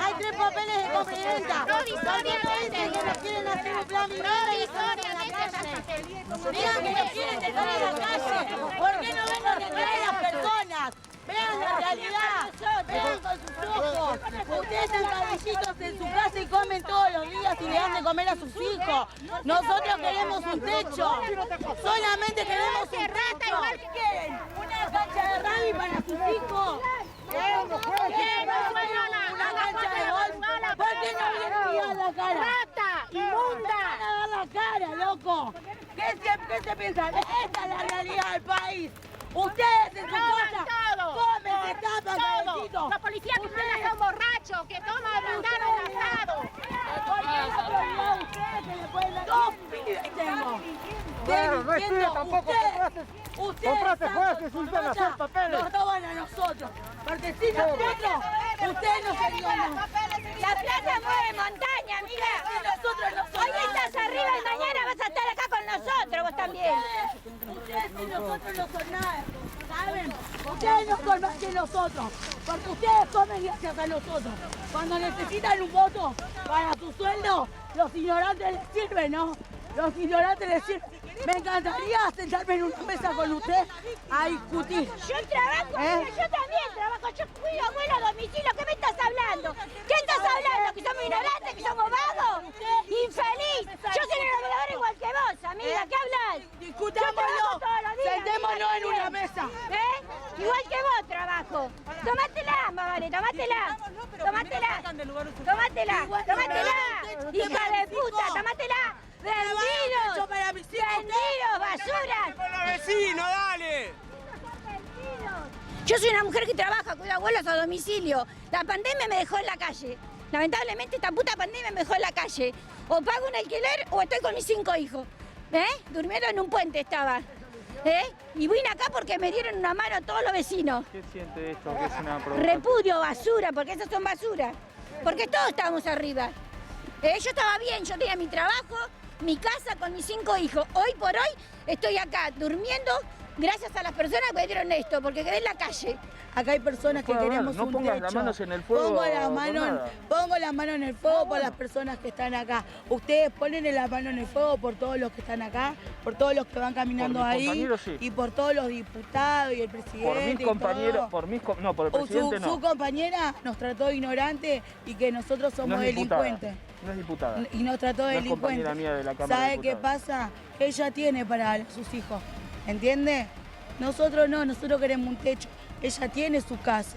Hay 3 papeles de compraventa. Provisoriamente. Que no quieren hacer un plan digan que no quieren dejar en la calle. ¿Por qué no ven lo que traen las personas? Vean la realidad, vean con sus ojos. Ustedes están cabellitos en su casa y comen todos los días y le dan de comer a sus hijos. Nosotros queremos un techo. Solamente queremos un techo. ¿Qué quieren? ¿Una cancha de rugby para sus hijos? ¿Una cancha de golf? ¿Por qué no vienen a la cara? ¡Rata! ¡Inmunda! ¡A la cara, loco! ¿Qué se piensan? Esta es la realidad del país. Ustedes en su casa comen, se tapan, cabecitos. Los policías que ustedes son borrachos, que toman mandaron asado. Ustedes se le pueden dar 2 pibes tengo. Claro, no es tuyo tampoco, compraste jueces sin hacer papeles. Nos roban a nosotros, porque si nosotros, ustedes no serían nada. La plata mueve montaña, amiga. Nosotros no somos Hoy estás arriba y mañana vas a estar acá con nosotros, vos también. Ustedes y nosotros no son nada, ¿saben? Ustedes no son más que nosotros, porque ustedes comen gracias a nosotros. Cuando necesitan un voto para su sueldo, los ignorantes les sirven, ¿no? Los ignorantes les sirven. Me encantaría sentarme en una mesa con usted a discutir. Yo trabajo, yo también trabajo, yo cuido abuelo a domicilio. ¿Qué me estás hablando? ¿Qué estás hablando? ¿Que somos ignorantes? ¿Que somos vagos? ¡Infeliz! Yo soy una laburadora igual que vos, amiga. ¿Qué hablas? Discutámoslo. Sentémonos en una mesa. Igual que vos trabajo. Tómatela, vale, tómatela. Tómatela. Tómatela. Tómatela. Hija de puta, tómatela. ¡Vendidos! ¡Vendidos, basura! ¡Con los vecinos, dale! Yo soy una mujer que trabaja, cuida abuelos a domicilio. La pandemia me dejó en la calle. Lamentablemente esta puta pandemia me dejó en la calle. O pago un alquiler o estoy con mis 5 hijos. Durmiendo en un puente estaba. Y vine acá porque me dieron una mano a todos los vecinos. ¿Qué siente esto que es una provocación? Repudio, basura, porque esas son basura. Porque todos estábamos arriba. Yo estaba bien, yo tenía mi trabajo, mi casa con mis 5 hijos. Hoy por hoy estoy acá durmiendo gracias a las personas que me dieron esto, porque quedé en la calle. Acá hay personas que queremos no un pongas techo. las manos en el fuego. Pongo la mano en el fuego por las personas que están acá. Ustedes ponen la mano en el fuego por todos los que están acá, por todos los que van caminando Por mis ahí compañeros, sí. y por todos los diputados y el presidente. Por mis compañeros, por el presidente no. Su compañera nos trató de ignorante y que nosotros somos delincuentes. No es diputada. Y nos trató de No es delincuentes. compañera mía de la Cámara de ¿Sabe qué Diputados. pasa? Ella tiene para sus hijos, ¿entiende? Nosotros no, nosotros queremos un techo. Ella tiene su casa.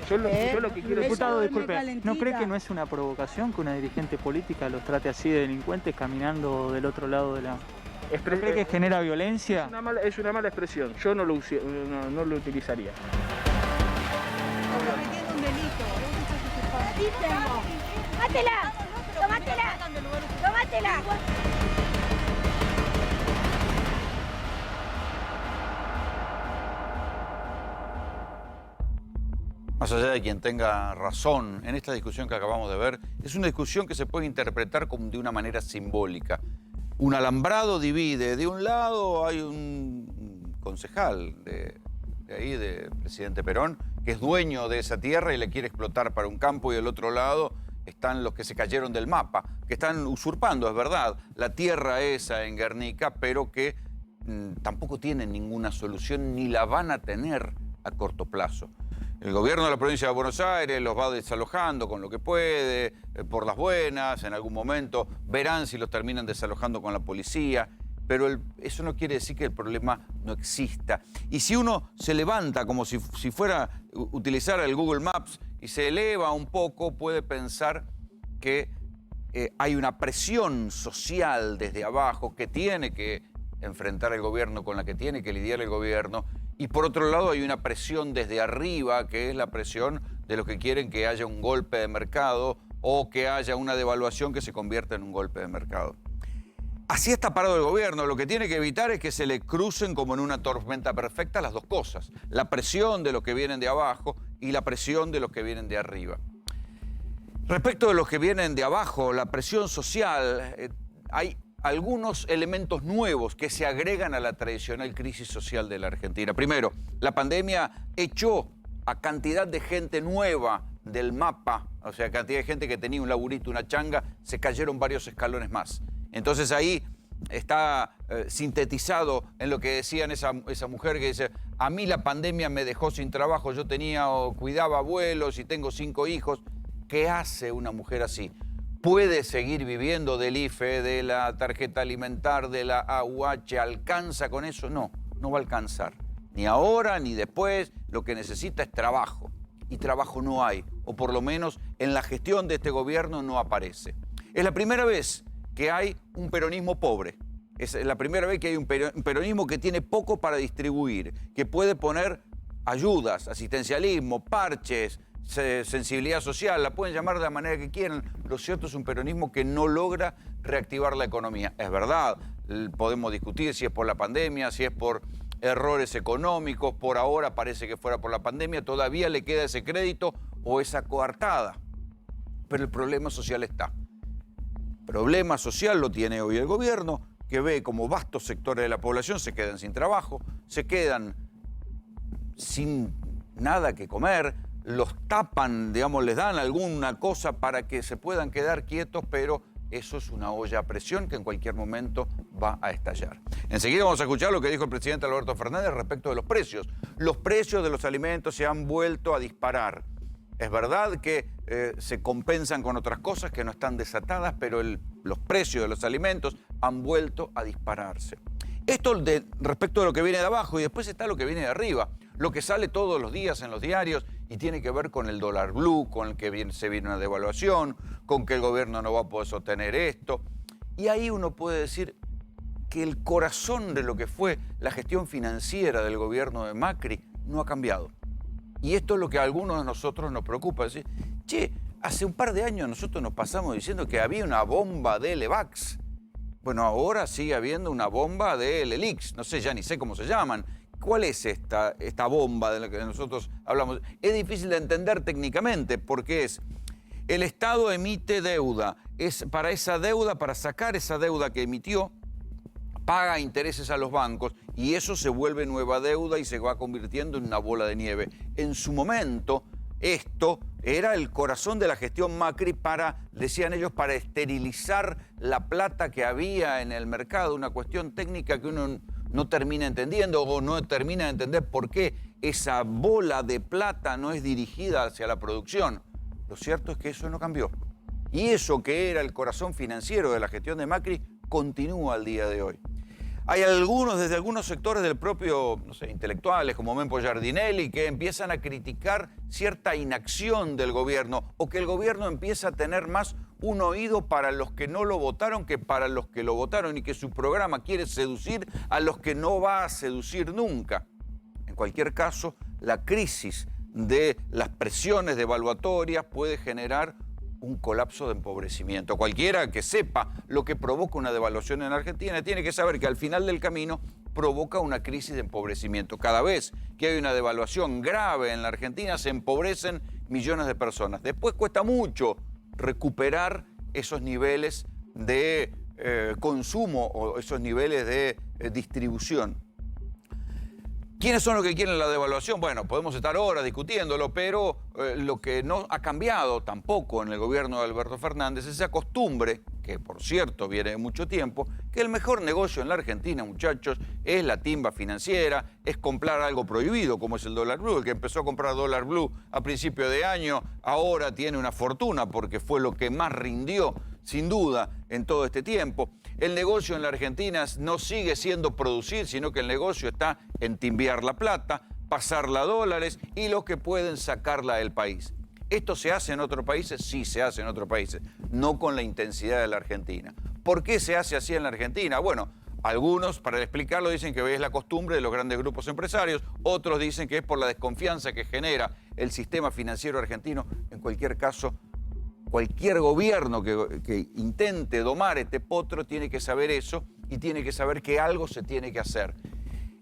Yo lo que quiero... Diputado, Ella disculpe, duerme ¿no cree calentita. que no es una provocación que una dirigente política los trate así de delincuentes caminando del otro lado de la... ¿No cree que genera violencia? Es una mala expresión. Yo no lo utilizaría. Cometiendo un delito. Aquí tengo. ¡Tómatela! ¡Tómatela! ¡Tómatela! Más allá de quien tenga razón en esta discusión que acabamos de ver, es una discusión que se puede interpretar como de una manera simbólica. Un alambrado divide. De un lado hay un concejal de ahí, de presidente Perón, que es dueño de esa tierra y le quiere explotar para un campo, y del otro lado están los que se cayeron del mapa, que están usurpando, es verdad, la tierra esa en Guernica, pero que tampoco tienen ninguna solución ni la van a tener a corto plazo. El gobierno de la provincia de Buenos Aires los va desalojando con lo que puede, por las buenas, en algún momento verán si los terminan desalojando con la policía, pero eso no quiere decir que el problema no exista. Y si uno se levanta como si fuera utilizar el Google Maps y se eleva un poco, puede pensar que hay una presión social desde abajo que tiene que enfrentar el gobierno, con la que tiene que lidiar el gobierno. Y por otro lado hay una presión desde arriba, que es la presión de los que quieren que haya un golpe de mercado o que haya una devaluación que se convierta en un golpe de mercado. Así está parado el gobierno. Lo que tiene que evitar es que se le crucen como en una tormenta perfecta las dos cosas. La presión de los que vienen de abajo y la presión de los que vienen de arriba. Respecto de los que vienen de abajo, la presión social, hay algunos elementos nuevos que se agregan a la tradicional crisis social de la Argentina. Primero, la pandemia echó a cantidad de gente nueva del mapa, o sea, cantidad de gente que tenía un laburito, una changa, se cayeron varios escalones más. Entonces ahí está sintetizado en lo que decían esa mujer que dice, a mí la pandemia me dejó sin trabajo, yo tenía o cuidaba abuelos y tengo 5 hijos. ¿Qué hace una mujer así? ¿Puede seguir viviendo del IFE, de la tarjeta alimentar, de la AUH? ¿Alcanza con eso? No, no va a alcanzar. Ni ahora ni después. Lo que necesita es trabajo. Y trabajo no hay, o por lo menos en la gestión de este gobierno no aparece. Es la primera vez que hay un peronismo pobre. Es la primera vez que hay un peronismo que tiene poco para distribuir, que puede poner ayudas, asistencialismo, parches, sensibilidad social, la pueden llamar de la manera que quieran. Lo cierto es un peronismo que no logra reactivar la economía. Es verdad, podemos discutir si es por la pandemia, si es por errores económicos, por ahora parece que fuera por la pandemia, todavía le queda ese crédito o esa coartada. Pero el problema social está. El problema social lo tiene hoy el gobierno, que ve como vastos sectores de la población se quedan sin trabajo, se quedan sin nada que comer, los tapan, digamos, les dan alguna cosa para que se puedan quedar quietos, pero eso es una olla a presión que en cualquier momento va a estallar. Enseguida vamos a escuchar lo que dijo el presidente Alberto Fernández respecto de los precios. Los precios de los alimentos se han vuelto a disparar. Es verdad que se compensan con otras cosas que no están desatadas, pero los precios de los alimentos han vuelto a dispararse. Esto respecto de lo que viene de abajo, y después está lo que viene de arriba, lo que sale todos los días en los diarios y tiene que ver con el dólar blue, con el que se viene una devaluación, con que el gobierno no va a poder sostener esto. Y ahí uno puede decir que el corazón de lo que fue la gestión financiera del gobierno de Macri no ha cambiado. Y esto es lo que a algunos de nosotros nos preocupa. Decir, che, hace un par de años nosotros nos pasamos diciendo que había una bomba de Levax. Bueno, ahora sigue habiendo una bomba de Lelix. No sé, ya ni sé cómo se llaman. ¿Cuál es esta bomba de la que nosotros hablamos? Es difícil de entender técnicamente porque el Estado emite deuda. Es para esa deuda, para sacar esa deuda que emitió, paga intereses a los bancos y eso se vuelve nueva deuda y se va convirtiendo en una bola de nieve. En su momento, esto era el corazón de la gestión Macri para, decían ellos, para esterilizar la plata que había en el mercado, una cuestión técnica que uno no termina entendiendo o no termina de entender por qué esa bola de plata no es dirigida hacia la producción. Lo cierto es que eso no cambió. Y eso que era el corazón financiero de la gestión de Macri continúa al día de hoy. Hay desde algunos sectores del propio, no sé, intelectuales como Mempo Giardinelli, que empiezan a criticar cierta inacción del gobierno o que el gobierno empieza a tener más un oído para los que no lo votaron que para los que lo votaron y que su programa quiere seducir a los que no va a seducir nunca. En cualquier caso, la crisis de las presiones devaluatorias puede generar un colapso de empobrecimiento. Cualquiera que sepa lo que provoca una devaluación en Argentina tiene que saber que al final del camino provoca una crisis de empobrecimiento. Cada vez que hay una devaluación grave en la Argentina se empobrecen millones de personas. Después cuesta mucho recuperar esos niveles de consumo o esos niveles de distribución. ¿Quiénes son los que quieren la devaluación? Bueno, podemos estar horas discutiéndolo, pero lo que no ha cambiado tampoco en el gobierno de Alberto Fernández es esa costumbre, que por cierto viene de mucho tiempo, que el mejor negocio en la Argentina, muchachos, es la timba financiera, es comprar algo prohibido, como es el dólar blue. El que empezó a comprar dólar blue a principio de año, ahora tiene una fortuna porque fue lo que más rindió, sin duda, en todo este tiempo. El negocio en la Argentina no sigue siendo producir, sino que el negocio está en timbiar la plata, pasarla a dólares y los que pueden sacarla del país. ¿Esto se hace en otros países? Sí, se hace en otros países, no con la intensidad de la Argentina. ¿Por qué se hace así en la Argentina? Bueno, algunos, para explicarlo, dicen que es la costumbre de los grandes grupos empresarios, otros dicen que es por la desconfianza que genera el sistema financiero argentino. En cualquier caso, cualquier gobierno que intente domar este potro tiene que saber eso y tiene que saber que algo se tiene que hacer.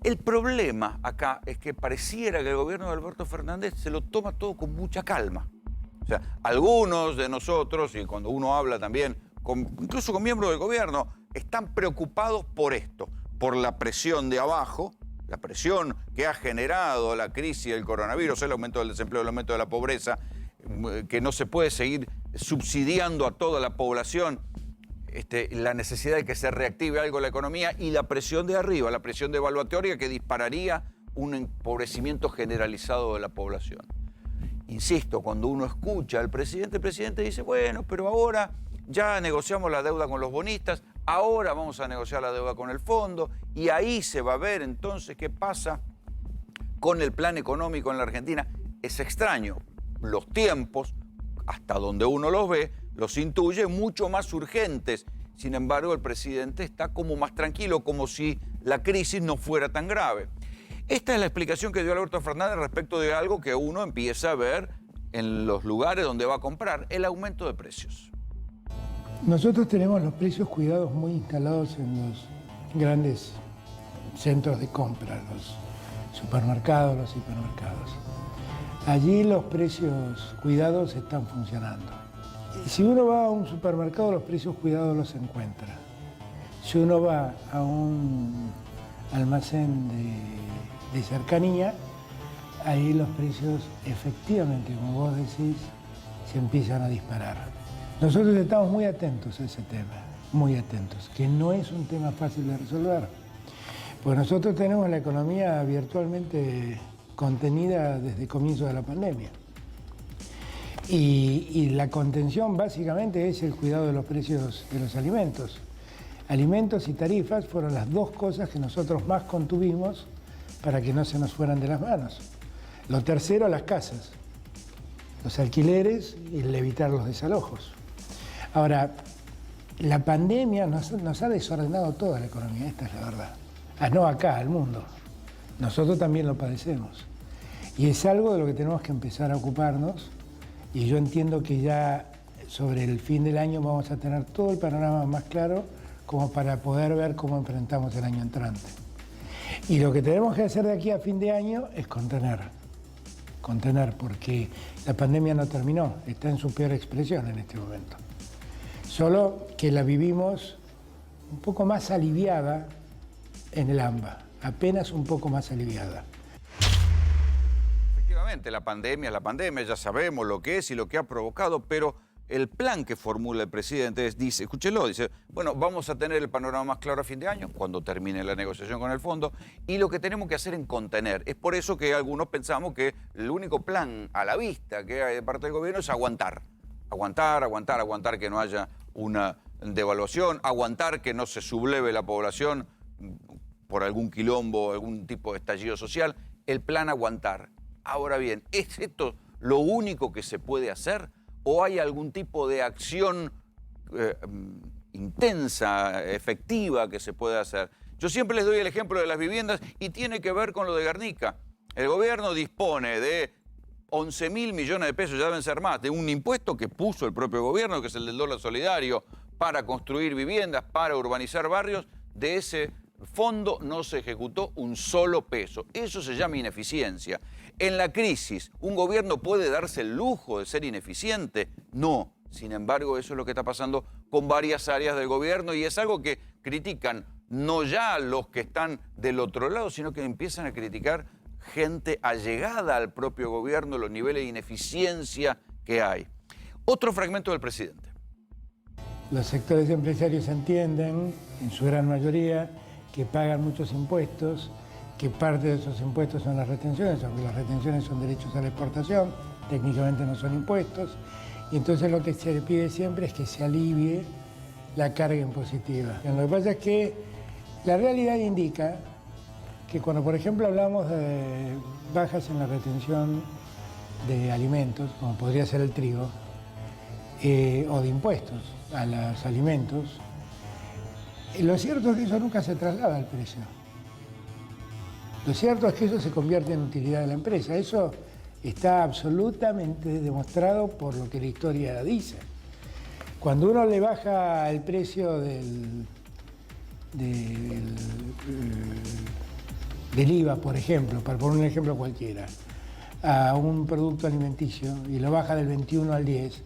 El problema acá es que pareciera que el gobierno de Alberto Fernández se lo toma todo con mucha calma. O sea, algunos de nosotros, y cuando uno habla también, incluso con miembros del gobierno, están preocupados por esto, por la presión de abajo, la presión que ha generado la crisis del coronavirus, el aumento del desempleo, el aumento de la pobreza, que no se puede seguir subsidiando a toda la población, la necesidad de que se reactive algo la economía y la presión de arriba, la presión devaluatoria que dispararía un empobrecimiento generalizado de la población. Insisto, cuando uno escucha al presidente, el presidente dice, bueno, pero ahora ya negociamos la deuda con los bonistas, ahora vamos a negociar la deuda con el fondo y ahí se va a ver entonces qué pasa con el plan económico en la Argentina. Es extraño, los tiempos, hasta donde uno los ve, los intuye mucho más urgentes. Sin embargo, el presidente está como más tranquilo, como si la crisis no fuera tan grave. Esta es la explicación que dio Alberto Fernández respecto de algo que uno empieza a ver en los lugares donde va a comprar, el aumento de precios. Nosotros tenemos los precios cuidados muy instalados en los grandes centros de compra, los supermercados, los hipermercados. Allí los precios cuidados están funcionando. Y si uno va a un supermercado, los precios cuidados los encuentra. Si uno va a un almacén de cercanía, ahí los precios efectivamente, como vos decís, se empiezan a disparar. Nosotros estamos muy atentos a ese tema, muy atentos, que no es un tema fácil de resolver. Pues nosotros tenemos la economía virtualmente contenida desde el comienzo de la pandemia. Y la contención básicamente es el cuidado de los precios de los alimentos. Alimentos y tarifas fueron las dos cosas que nosotros más contuvimos para que no se nos fueran de las manos. Lo tercero, las casas, los alquileres y el evitar los desalojos. Ahora, la pandemia nos ha desordenado toda la economía, esta es la verdad. No acá, al mundo. Nosotros también lo padecemos. Y es algo de lo que tenemos que empezar a ocuparnos. Y yo entiendo que ya sobre el fin del año vamos a tener todo el panorama más claro como para poder ver cómo enfrentamos el año entrante. Y lo que tenemos que hacer de aquí a fin de año es contener, porque la pandemia no terminó, está en su peor expresión en este momento. Solo que la vivimos un poco más aliviada en el AMBA, apenas un poco más aliviada. Efectivamente, la pandemia es la pandemia, ya sabemos lo que es y lo que ha provocado, pero el plan que formula el presidente dice, escúchelo, dice, bueno, vamos a tener el panorama más claro a fin de año, cuando termine la negociación con el fondo, y lo que tenemos que hacer es contener. Es por eso que algunos pensamos que el único plan a la vista que hay de parte del gobierno es aguantar. Aguantar que no haya una devaluación, aguantar que no se subleve la población por algún quilombo, algún tipo de estallido social. El plan aguantar. Ahora bien, ¿es esto lo único que se puede hacer? ¿O hay algún tipo de acción intensa, efectiva que se puede hacer? Yo siempre les doy el ejemplo de las viviendas y tiene que ver con lo de Guernica. El gobierno dispone de 11.000 millones de pesos, ya deben ser más, de un impuesto que puso el propio gobierno, que es el del dólar solidario, para construir viviendas, para urbanizar barrios. De ese fondo no se ejecutó un solo peso. Eso se llama ineficiencia. En la crisis, ¿un gobierno puede darse el lujo de ser ineficiente? No. Sin embargo, eso es lo que está pasando con varias áreas del gobierno y es algo que critican no ya los que están del otro lado, sino que empiezan a criticar gente allegada al propio gobierno, los niveles de ineficiencia que hay. Otro fragmento del presidente. Los sectores empresarios entienden, en su gran mayoría, que pagan muchos impuestos, que parte de esos impuestos son las retenciones, aunque las retenciones son derechos a la exportación, técnicamente no son impuestos, y entonces lo que se le pide siempre es que se alivie la carga impositiva. Lo que pasa es que la realidad indica que cuando, por ejemplo, hablamos de bajas en la retención de alimentos, como podría ser el trigo, o de impuestos a los alimentos, lo cierto es que eso nunca se traslada al precio. Lo cierto es que eso se convierte en utilidad de la empresa. Eso está absolutamente demostrado por lo que la historia dice. Cuando uno le baja el precio del IVA, por ejemplo, para poner un ejemplo cualquiera, a un producto alimenticio y lo baja del 21 al 10,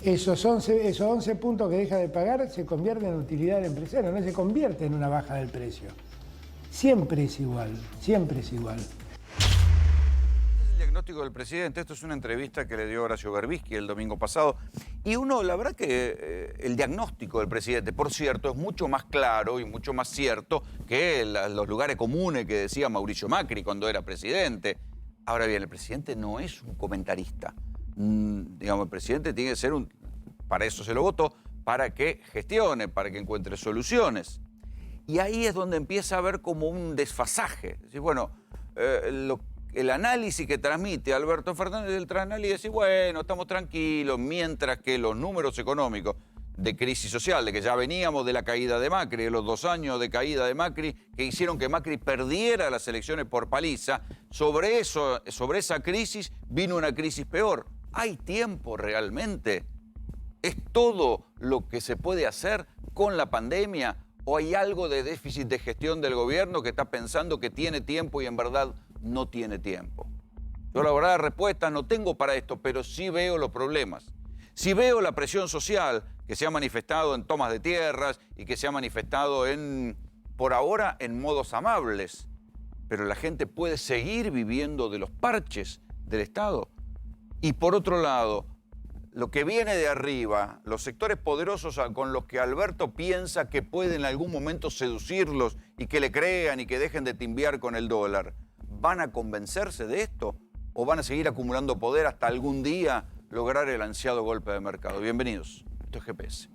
esos 11 puntos que deja de pagar se convierten en utilidad del empresario, no se convierte en una baja del precio. siempre es igual, siempre es igual. El diagnóstico del presidente, esto es una entrevista que le dio Horacio Berbisky el domingo pasado, y la verdad que el diagnóstico del presidente, por cierto, es mucho más claro y mucho más cierto que los lugares comunes que decía Mauricio Macri cuando era presidente. Ahora bien, el presidente no es un comentarista. Digamos, el presidente tiene que ser para eso se lo votó, para que gestione, para que encuentre soluciones. Y ahí es donde empieza a haber como un desfasaje. Es decir, bueno, el análisis que transmite Alberto Fernández del Tranal y decir, bueno, estamos tranquilos, mientras que los números económicos de crisis social, de que ya veníamos de la caída de Macri, de los 2 años de caída de Macri, que hicieron que Macri perdiera las elecciones por paliza, sobre esa crisis vino una crisis peor. ¿Hay tiempo realmente? ¿Es todo lo que se puede hacer con la pandemia? ¿O hay algo de déficit de gestión del gobierno que está pensando que tiene tiempo y en verdad no tiene tiempo? Yo la verdad respuesta no tengo para esto, pero sí veo los problemas. Sí veo la presión social que se ha manifestado en tomas de tierras y que se ha manifestado por ahora en modos amables. Pero la gente puede seguir viviendo de los parches del Estado. Y por otro lado, lo que viene de arriba, los sectores poderosos con los que Alberto piensa que puede en algún momento seducirlos y que le crean y que dejen de timbiar con el dólar, ¿van a convencerse de esto? ¿O van a seguir acumulando poder hasta algún día lograr el ansiado golpe de mercado? Bienvenidos. Esto es GPS.